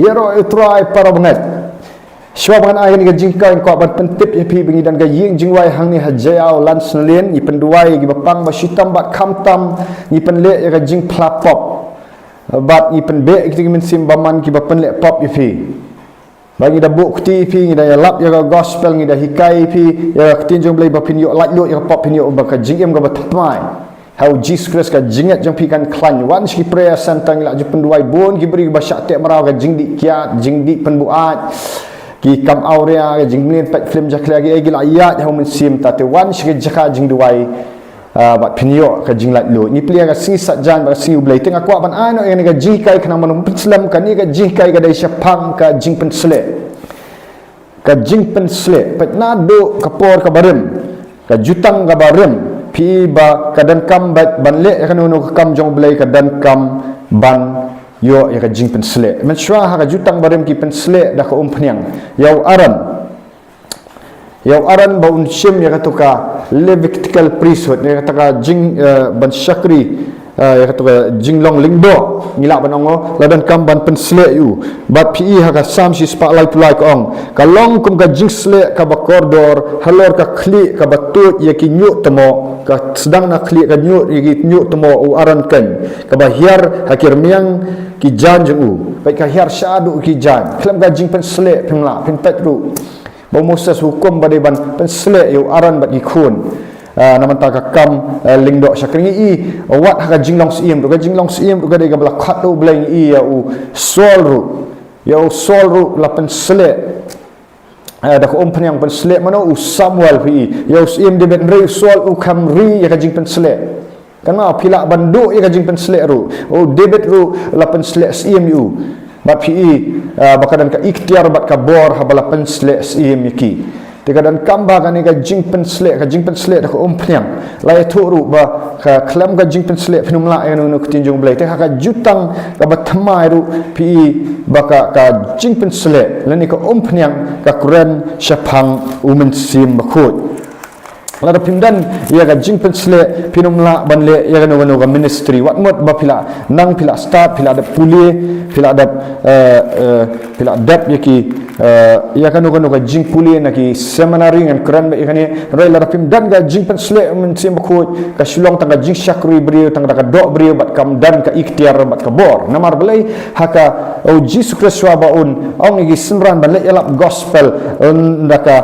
Yero utrai para banget. Shwa bangan ai ni jingka ko ban pentip ye pi bingi dan ga ying jingwai hang ni hajayau lan snlien ni penduai gi bapang ba shitam bat kamtam ni penle ye ga jing plapop bat ni penbe ki min sim baman ki ba penle pop ye pi bagi da bukti pi ni da ya lap ya ga gospel ni da hikai pi ya tin jong blai ba pin yo lak lo ya pop pin yo ba ka jing em ga ba tmai how Jesus Christ ka jingat jong pi kan klan wan ski prayer santang la ju penduai bon gi beri ba syak te marau ga jing di kiat jing di penbuat ki kam aurea ga jingmin pat film jakla ga egil ayat ha men sim ta te wan shi jaka jing duai bat pinyo ka jinglat lo ni plia ga si satjan ba si ublai teng aku ban ano yang ga jikai kana manum islam kan ni ga jikai ga dai syapang ka jing pensle ka jing pensle pat nado kapor ka barem ka jutang ga barem pi ba kadan kam bat banle kan no kam jong blai kadan kam ban yo ya ka jing pensle men shwa ha ka jutang barem ki pensle da ka umpnyang yau aran ba unshim ya ka to ka levitical priesthood ya ka ka jing ban shakri ya ka to ka jing long lingdo ngila banongo ladan kam ban pensle yu bat pi ha ka sam si spa lai pulai ka ong ka long kum ka jing sle ka ba kordor halor ka kli ka batut ya ki nyu temo ka sedang na kli ka nyu ya nyu temo u aran kan ka ba hiar hakir miang ki jan jeng u baik ka hiar syadu ki jan klam ka jing pensle pimla pintat ru ba Moses hukum badai ban pensle yu aran bat gi khun naman ta ka kam lingdo syakring i wat ha jing long sim ka jing long sim ka dei ka bla khat do blai i ya u sol ru la pensle da ko ompanyang pensle mano u Samuel pi ya sim de bet rei sol u kamri ya ka jing pensle kana pila bandu ya ka jing pensle ru o David ru la pensle sim yu bat pi bakadan ka ikhtiar bat ka bor habala pensle sim ki tekadan kamba kan ka jing pensle da ko ompanyang la tu ru ba ka klam ka jing pensle phinumla enu no tinjung blai te ka jutang ka batmai ru pi baka ka jing pensle lani ka ompanyang ka kuran syapang umen sim bakut la da pindan ya ga jing pensle pinumla banle ya ga no ga ministry wat mot ba pila nang pila start pila da puli pila dap yaki ya kan no ga jing puli na ki seminary ngan kran ba ikani rai la da pindan ga jing pensle men sim bakut ka shulong tang ga jing syakri brio tang da ka do brio bat kam dan ka ikhtiar bat ka bor namar belai haka o Jesus Christ wa baun ong gi simran banle elap gospel ndaka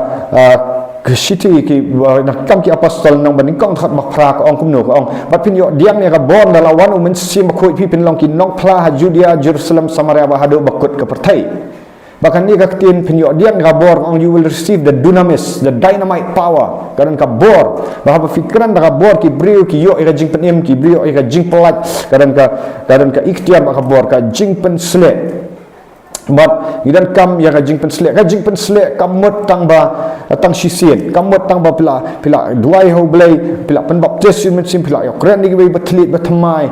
Keshiti ki nakam ki apostol nang baning kong khat makpra ka ong kumno ka ong bat pin yo diam ne ka bon dalawan umen sim khoi pi pin long ki nong pla Judea Jerusalem Samaria ba hado bakut ka pertai bahkan ni ka tin pin yo diam ka bor ong you will receive the dunamis the dynamite power karan ka bor bahwa fikiran ka bor ki brio ki yo ira jing penim ki brio ira jing pelat karan ka ikhtiar ka bor ka jing pen sle bat idan kam ya ka jing pensle kamut tang ba tang sisien kamut tang ba pila duai ho blai pila pen baptis men sim pila yo kren ni be batlit batmai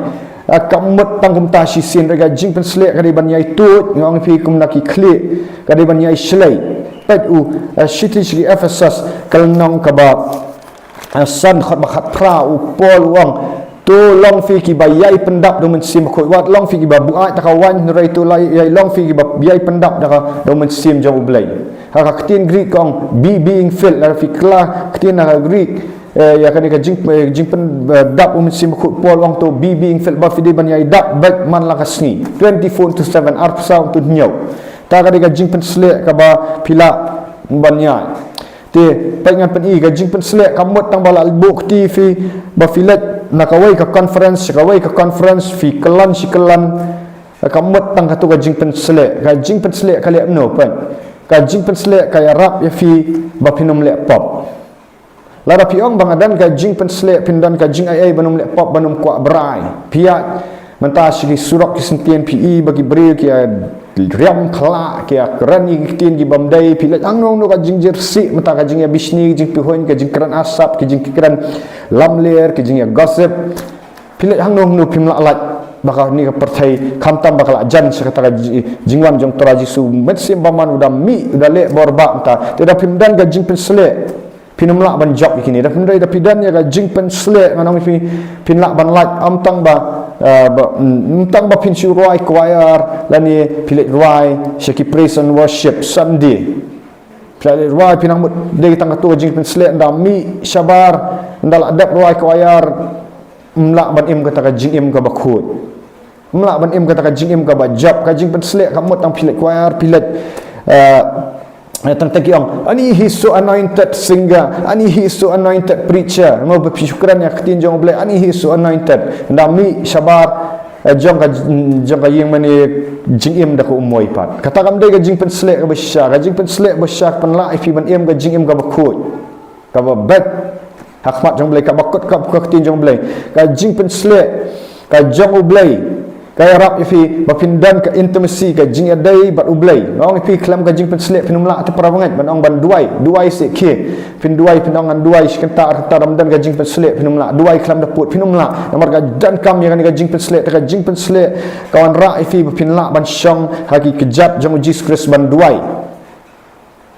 kamut tang kum ta sisien ga jing pensle ka di ban yai tut ngong pi kum nak kli ka di ban yai slai pet u city Ephesus kal nong ka ba san khat ba khat pra u pol wang tu long fi ki ba yai pendap do men sim khoi wat long fi ki ba buat ta kawan rai tu lai yai long fi ki ba yai pendap da do men sim jauh blai ha ka ktin greek kong being filled la fi kla ktin na greek ya kan ka jing pen dap men sim khoi pol wang tu being filled ba fi de ban yai dap back man la kasni 24/7 arp sound tu nyau ta ka de ka jing pen sle ka ba pila ban yai te pengan pen i ka jing pen sle kamot tang bala buk ti fi ba filet nakawai ka conference fi kelan si kelan kamot tang katu ka jing pensle kali no pen ka jing pensle kaya rap ya fi ba pinum le pop la ra piong bangadan ka jing pensle pindan ka jing ai banum le pop banum kwa brai piat menta sigi surok kisentian pi bagi beri ki riam khala ki kerani kitin gi bamdai pilat angnong no ka jing jersey menta ka jing ya bisni jing pihoin ka jing keran asap ki jing keran lamler ki jing ya gossip pilat angnong no pimla alat baka ni ka pertai kamtam bakal ajan sekata jingwan jong toraji su metsim baman udah mi udah le borba menta tidak pimdan ka jing pensle pinumla ban job ikini da pindai da pidan ya ka jing pensle nganong pi pinla ban lat amtang ba tang ba pin Roy choir lani pilet Roy shaki praise and worship Sunday pilet Roy pinang de tang tu jing pen slek nda mi syabar ndal adap Roy choir mlak ban im kata jing im ka bakhut mlak ban im kata jing im ka bajab ka jing pen slek ka mot tang pilet choir pilet tang tagiong ani he so anointed singer, ani he so anointed preacher, mau bersyukuran yang ketin jong boleh ani he so anointed ndami syabar jong ka yang mani jing im dak umoi pat kata kam de ka jing pen slek ka besar ka jing pen slek besar pen la ifi ban im ka jing im ka bakut ka bat hakmat jong boleh ka bakut ka ketin jong boleh ka jing pen slek ka jong boleh kaya rap ifi bapindan ke intimacy ke jing adai bat ublai nong ifi klam ke jing pen slek pinumla te parawangat banong ban duai se ke pin duai pinongan duai sekenta ta ramdan ke jing pen slek pinumla duai klam daput pinumla nomor ka dan kam yang ke jing pen slek te jing pen slek kawan ra ifi bapinla ban syong haki kejat jong Jesus Christ ban duai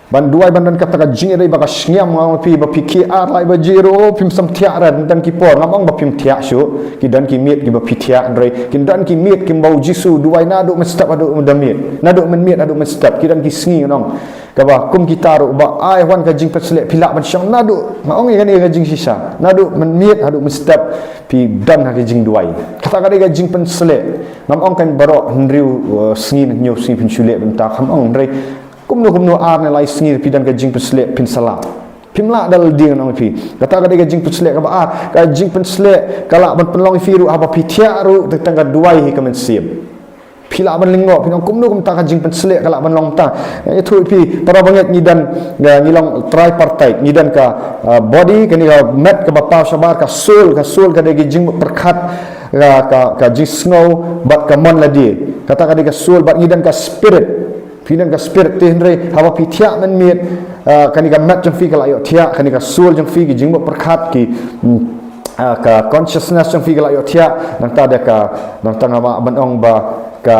bandan kata ka jing adai baka snyam ngam pi bapiki ar lai bajiro pim sam tiak ran dan ki por ngam ba pim tiak syu ki dan ki miet ki bapi tiak ndrei ki dan ki miet ki bau jisu duai nadu mestap adu mendamit nadu menmiet adu mestap ki dan ki sngi nong ka ba kum kita ru ba ai wan ka jing peslek pilak ban syang nadu maong kan ka jing sisa nadu menmiet adu mestap pi dan ka jing duai kata ka jing peslek ngam kan barok hendriu sngi nyu sngi pinsulek bentang ngam ndrei kumno ar ne lai sngi pidan ka jing peslek pin salah pimla dal ding nang pi kata ka jing peslek ka ba ka jing peslek kala ban penlong firu apa pitia ru tentang ka duai hi kamen siap pila ban lingok pinong kumno ta ka jing peslek kala ban long ta itu pi para banget ni dan ngilong tripartite ni dan ka body kani ka mat ka bapa sabar ka soul ka de jing perkat ka jing snow bat ka mon ladi kata ka soul bat ni dan ka spirit pinan ka spirit tenre hawa pitia men miet kani ka mat jong fi ka layo tia kani ka soul jong fi ki jingbo perkat ki ka consciousness jong fi ka layo tia nang ta da ka nang tanga ma banong ba ka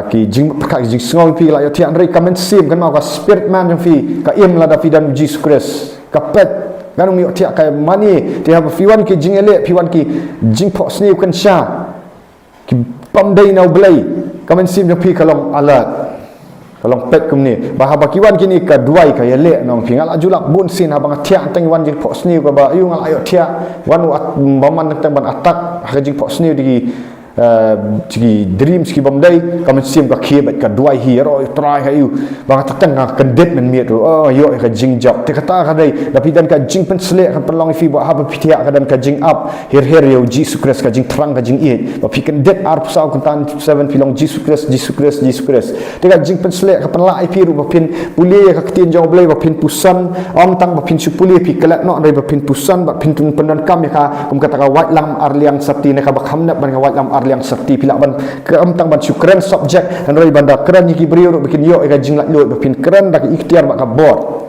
ki jingbo perkat jing sngoi fi ka layo tia nre ka men sim kan ma ka spirit man jong fi ka im la da fi dan Jesus Christ ka pet kan mi tia ka mani ti ha fi wan ki jing ele fi wan ki jing pho sni kan sha ki pam dei nau blai ka men sim jong fi ka long alat kalong pet kumni bahaba kiwan kini ka duai ka yele nong pingal ajulak bun sin habang tiak teng wan jing pos ni ka ba yu ngal ayo tiak wan baman teng ban atak ha jing pos ni di dreams ki bamdai kamen sim ka khie ka duai hi ro try ha yu bang tatang ka kendet men miet ro yo ka jing job te kata ka dai tapi dan ka jing pen slek ka pelong fi ba ha pitia ka dan ka jing up her yo Jesus Christ ka jing terang ka jing it ba pi kendet ar pusau kuntan 7 pilong Jesus Christ te ka jing pen slek ka penla ai pi ru ba pin pulie ka ketin jong blai ba pin pusan om tang ba pin supuli pi kelat no dai ba pin pusan ba pin tun pendan kam ya ka kum kata ka wat lam ar liang sakti ne ka ba khamna ban ka wat lam yang sakti pila ban keamtang ban syukran subject andrei banda keran yiki brio bikin yo ka jing lat lo bikin keran dak ikhtiar bak bor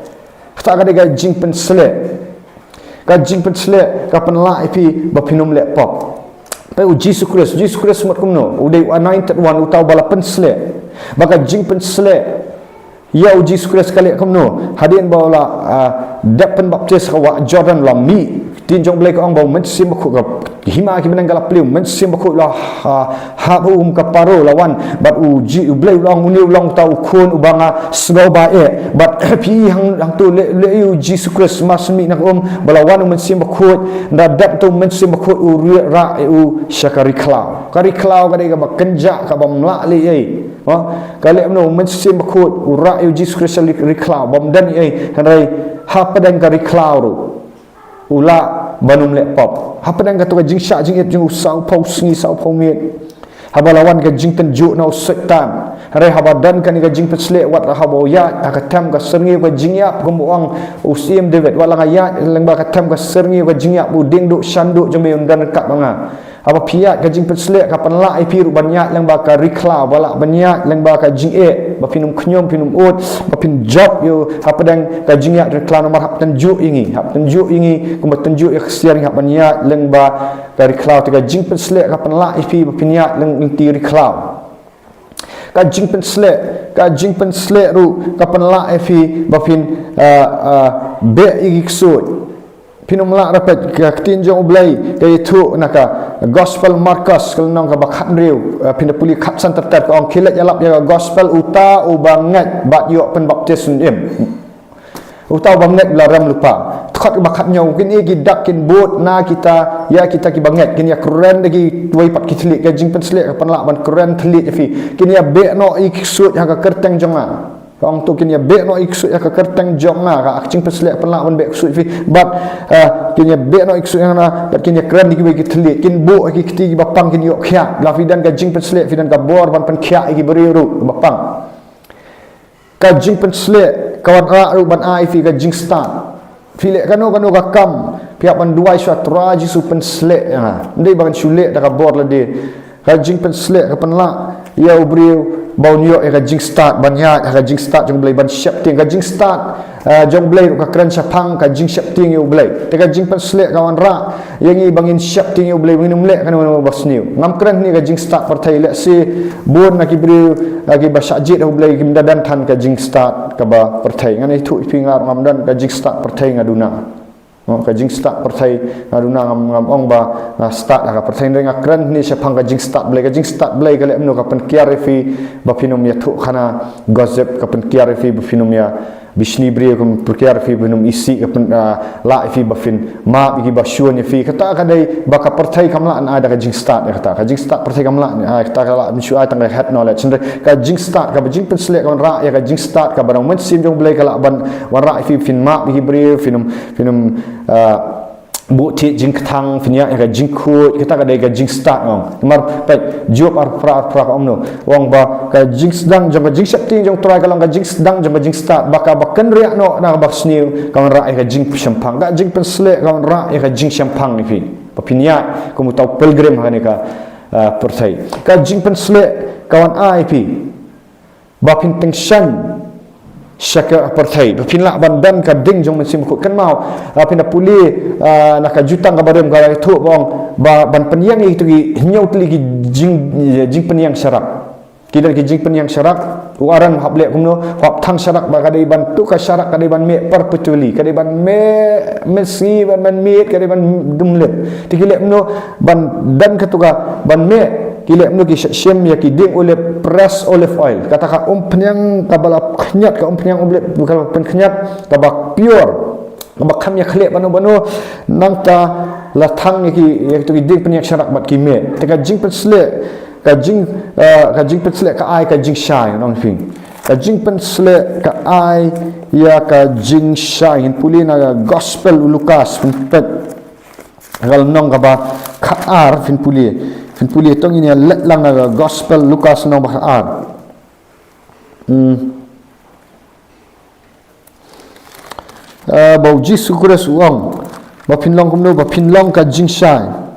kata ka jing pen slek ka pen la ipi ba pinum lek pop pe Jesus Christ mat kumno udai anointed one utau bala pen slek baka jing pen slek ya Jesus Christ kali kumno hadin bala dapen baptis ka wa Jordan la mi tin jong blai ko ang bau men sim ko hima ki menang galap liu men sim ko la ha ka paro lawan bat uji blai long uniu long tau khon ubanga snow ba e bat pi hang tu le u Jesus Christ masmi nak balawan men sim ko da dap tu men sim ko u ra u syakari klau ka dai ka kenja ka bam la li ei kali no men sim ko u ra u Jesus Christ ri klau bam dan ei hanai ha padang ka ri klau ru ula banum lek pop apa dan kata jing syak jing et jing usau pau sngi sau pau miet habalawan ka jing tenjuk na setan hare habadan kan ka jing peslek wat habo ya akatam ka serngi ka jing yap gumbuang usim David wala ayat leng ba katam ka serngi ka jing yap uding duk sanduk jeme undan kap banga apa piat ka jing peslek kapan la ipi ru banyak leng ba ka rikla wala banyak leng ba ka jing e ba pinum knyom pinum ut ba pin job yo apa dan ka jing yak rikla nomor hap tenjuk ingi kum tenjuk ya khsiar hap banyak leng ba ka rikla ka jing peslek kapan la ipi ba pinyak leng ti rikla ka jing pen slek ru kapan la ipi ba pin be igi ksut pinum la rapat ka tin jong blai ka itu naka gospel Markus kalau nong ka bakhat riu pindah puli khat san tertet ka ong khilat yalap ya gospel uta ubangat bat yo pen baptis em uta ubangat laram lupa khat bakhat nyau kin igi dak kin bot na kita ya kita ki bangat kin ya keren lagi tuai pat kitlik ka jing pen selek ka panlak ban keren telit fi kin ya be no iksut ha ka kerteng jonga Kong tu kini be no iksut ya ka kerteng jong na ka akcing peslek pelak ban be iksut fi bat kini be no iksut yang na bat kini keren diki bagi telit kin bo ki kiti bapang kini yok khia la fidan ka jing peslek fidan ka bor ban pen khia ki beri ru bapang ka jing peslek kawan ra ru ban ai fi ka jing start filek kanu ka kam pihak ban duai syat raji su penslek ha ndai ban syulek da ka bor la de ka jing penslek ka penlak ya ubriu bau niok ya jing start banyak ya jing start jong blai ban siap ting ka jing start jong blai ka keren sapang ka jing siap ting yu blai te ka jing pan selek kawan ra yang i bangin siap ting yu blai minum lek kan no bas niu ngam keren ni ka jing start partai lek si bon na ki bri lagi basajit yu blai kim dadan than ka jing start ka ba partai ngan itu pingar ngam dan ka jing start partai ngaduna ka jing start partai ngaduna ngam ong ba start ka partai nga keren ni sapang ka jing start blai ka lek mno ka pen kiar fi bafinum ya thu khana gozep ka pen kiar fi bafinum ya bishni bri ka kiar fi binum isi ka pen la fi bafin ma bi bashun fi kata ka dai ba ka partai kamla an ada ka jing start ya kata ka jing start partai kamla kata ka la mshu ai tang head knowledge ka jing start ka jing pen selek ka ra ya ka jing start ka barang men sim jong blai ka la ban wan ra fi fin ma bi bri finum bu ti jing thang finya ya jing khu kita ka dai ka jing start ngom mar pe job ar pra omno wong ba ka jing sedang jong ka jing septing jong try ka long ka jing sedang jong ka jing start baka bakan ria no na ba sniu ka ra ya jing champang ka jing pensle ka ra ya jing champang ni fi papinya ko mu tau pilgrim ha ni ka pertai ka jing pensle kawan ip ba pin tengshan syaka apartheid pinlak bandan ka ding jong mesim ko kan mau pina puli nak ka jutang ka barem ka itu bong ban penyang itu nyau tli jing penyang syarak kidan ki jing penyang syarak uaran hable kumno hab thang syarak ba kadai ban tu ka syarak kadai ban me perpetually kadai ban me mesi ban me kadai ban dumle tikile mno ban dan ketuga ban me kile mno ki syem ya ki ding oleh press olive oil kata ka penyang ka bala khnyat ka penyang oleh bukan pen khnyat ka bak pure ka bak kham ya khle banu nang ta la thang ki ya tu ki ding penyang syarak bat ki me te ka jing pensle ka jing pensle ka ai ka jing shai nong fin ka jing pensle ka ai ya ka jing shai in pulina gospel Lukas pet gal nong ka ba ka ar fin puli tong ini let lang na gospel Lukas no bahar bau jisu kuras uang bapinlong kumno bapinlong ka jingshai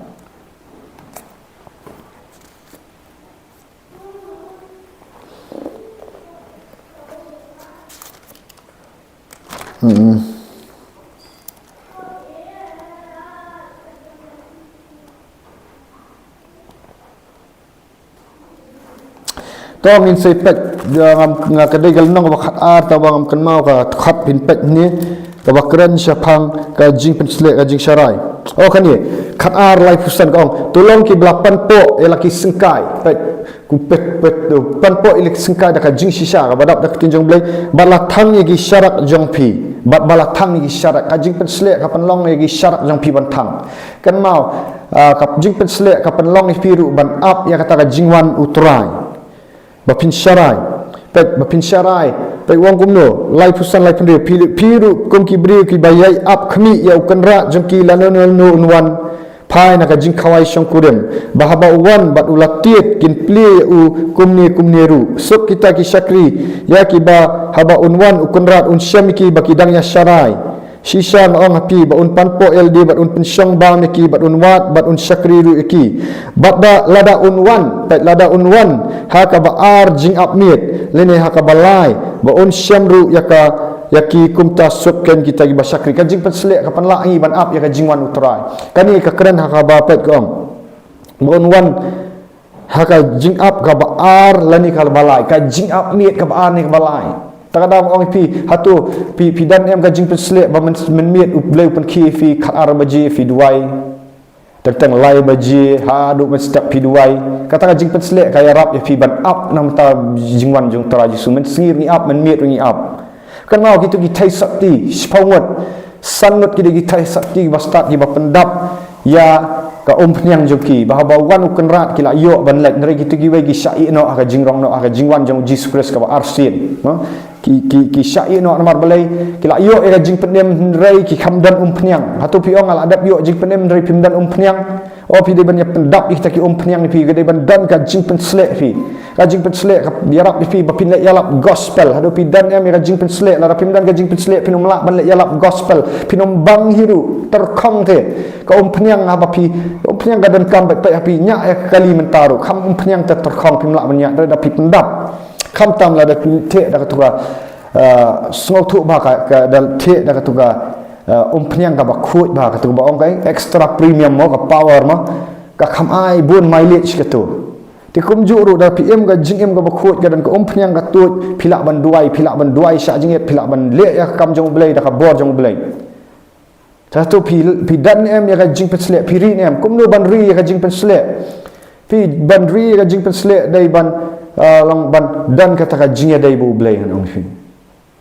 tong in say pet nga kadai galnong ba khat ar ta bang kan mau ka khat pin pet ni ka bakran syapang ka jing pensle ka jing syarai oh kan ni khat ar lai pusan kong tolong ki belapan po elaki sengkai pet ku pet tu pan po elaki sengkai da ka jing shisha ka badap da tinjong blai balathang gi syarak jong pi bat balathang gi syarak ka jing pensle ka panlong gi syarak jong pi ban thang kan mau ka jing pensle ka panlong pi ru ban up ya kata ka jingwan utrai bapin syarai pe wong kumno lai pusan lai pendre piru kom ki bri ki bayai ap khmi ya ukanra jongki lanonol no unwan pai na ka jing khawai shongkurem bahaba uwan bat ulatiet kin pli u kumni ru sok kita ki syakri ya ki ba haba unwan ukanra unsyam ki bakidang ya syarai shishan ong api ba un panpo ld bat un pensyong ba meki bat un wat bat un syakri ru iki bat da lada unwan pet lada unwan ha ka ba ar jing up mit lene ha ka balai ba un syam ru yaki kumta sokken kita gi ba syakri ka jing penslek ka panla ngi ban up ya ka jingwan utrai kani ka keren ha ka ba pet ko ba un wan ha ka jing up ka ba ar lani ka balai ka jing up mit ka ba ar ni ka balai takadang ong pi hatu pi dan em ka jing pensle ba men miet ubleu pen ki fi khat arabaji fi duai tentang lai baji hadu mestap piduai kata jing pen selek kaya rap ya pi ban up nam ta jingwan jung tara jisu men singir ni up men miet ni up kan mau gitu gitai sakti spawat sanut kita gitai sakti bastat di bapendap ya ka peniang joki bahawa wan uken rat kila yo ban lek nere gitu giwe gi syai no aga jingrong no aga jingwan jong Jesus Christ ka arsin no ki syai no namar balai kila yo aga jing penem nere ki kamdan peniang hatu piong ala adap yo jing penem nere pimdan peniang oh pi de ban ya pendap ik taki peniang pi gede ban dan ka jing pen selek pi ka jing pen selek ka biarap pi bapin lek yalap gospel hadu pi dan ya mi ka jing pen selek la pimdan ka jing pen selek pinum lak ban lek yalap gospel pinum bang hiru terkong te ka peniang apa pi peniang gadan kam baik api nya kali mentaru kam peniang terkong pim lak banyak da pi pendap kam tam la da te da ketuga sngok tu ba ka dal te da ketuga peniang ka bakut ba ketuga ba ong kai extra premium mo ka power mo ka kam ai bun mileage ketu ti kum juru da PM ga jingem ga bakut gadan ka peniang ka tut pilak ban duai sya jinget pilak ban le ya kam jong blai da ka bor jong blai satu pi dan em ya ka jing pen selek pi ri em kum no ban ri ya ka jing pen selek pi ban ri ya ka jing pen selek dai ban long ban dan kata ka jing ya dai bu blai ong fi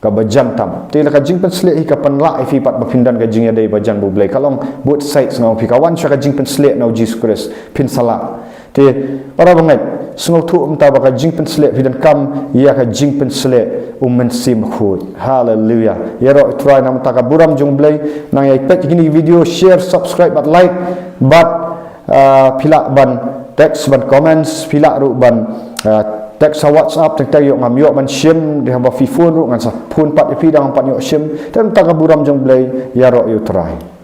ka bajam tam ti la ka jing pen selek ka pan la fi pat ba pindan ka jing ya dai bajan bu blai kalong both sides ngau pi kawan sya ka jing pen selek no Jesus Christ pin sala ti para bangai sungau tu umta ba ka jing pen selek fi dan kam ya ka jing pen selek men sim khut hallelujah ya ro try nam ta ka buram jong blai nang ya pet gini video share subscribe but like but pilak ban text ban comments pilak ru ban text WhatsApp tentang yok ngam yok ban sim di hamba phone ru ngan sa phone pat pi dang pat yok sim tam ta ka buram jong blai ya ro you try